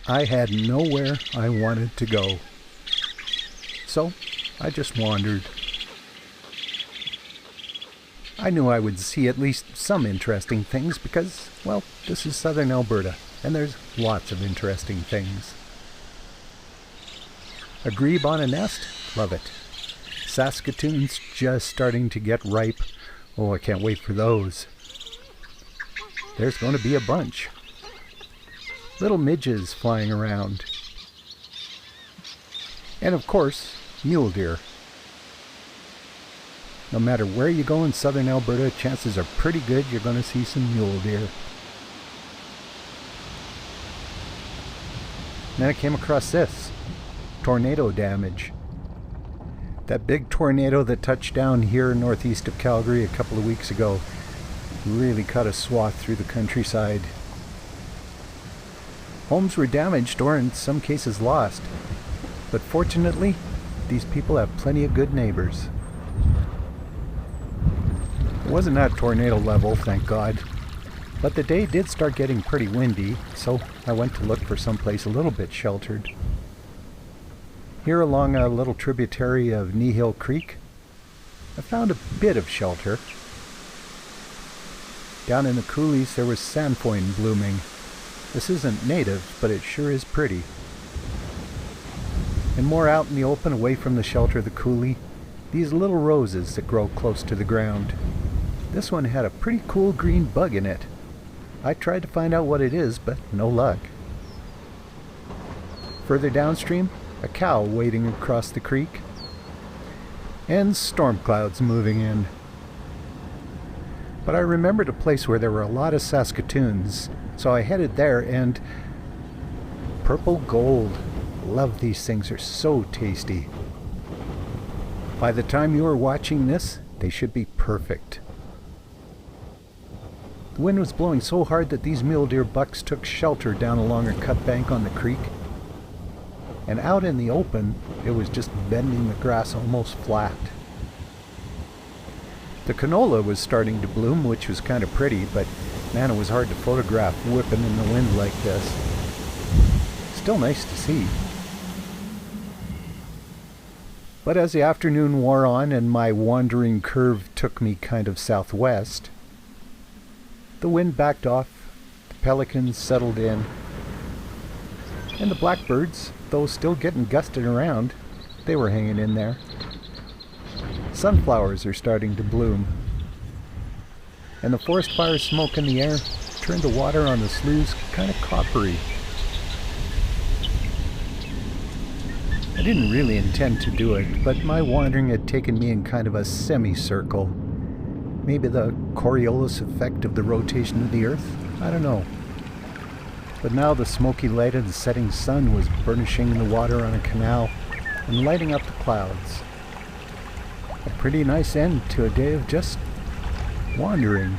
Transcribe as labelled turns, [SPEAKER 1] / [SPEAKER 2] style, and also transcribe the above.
[SPEAKER 1] I had nowhere I wanted to go. So I just wandered. I knew I would see at least some interesting things because, well, this is southern Alberta, and there's lots of interesting things. A grebe on a nest? Love it. Saskatoons just starting to get ripe. Oh, I can't wait for those. There's going to be a bunch. Little midges flying around. And of course, mule deer. No matter where you go in southern Alberta, chances are pretty good you're going to see some mule deer. Then I came across this. Tornado damage. That big tornado that touched down here northeast of Calgary a couple of weeks ago really cut a swath through the countryside. Homes were damaged or in some cases lost. But fortunately, these people have plenty of good neighbors. It wasn't at tornado level, thank God. But the day did start getting pretty windy, so I went to look for someplace a little bit sheltered. Here along a little tributary of Kneehill Creek, I found a bit of shelter. Down in the coulees there was sandfoin blooming. This isn't native, but it sure is pretty. And more out in the open, away from the shelter of the coulee, these little roses that grow close to the ground. This one had a pretty cool green bug in it. I tried to find out what it is, but no luck. Further downstream, a cow wading across the creek, and storm clouds moving in. But I remembered a place where there were a lot of Saskatoons, so I headed there, and purple gold. Love these things, are so tasty. By the time you are watching this, they should be perfect. The wind was blowing so hard that these mule deer bucks took shelter down along a cut bank on the creek. And out in the open, it was just bending the grass almost flat. The canola was starting to bloom, which was kind of pretty, but man, it was hard to photograph whipping in the wind like this. Still nice to see. But as the afternoon wore on and my wandering curve took me kind of southwest, the wind backed off, the pelicans settled in, and the blackbirds, though still getting gusted around, they were hanging in there. Sunflowers are starting to bloom, and the forest fire smoke in the air turned the water on the sloughs kind of coppery. I didn't really intend to do it, but my wandering had taken me in kind of a semicircle. Maybe the Coriolis effect of the rotation of the Earth? I don't know. But now the smoky light of the setting sun was burnishing the water on a canal and lighting up the clouds. A pretty nice end to a day of just wandering.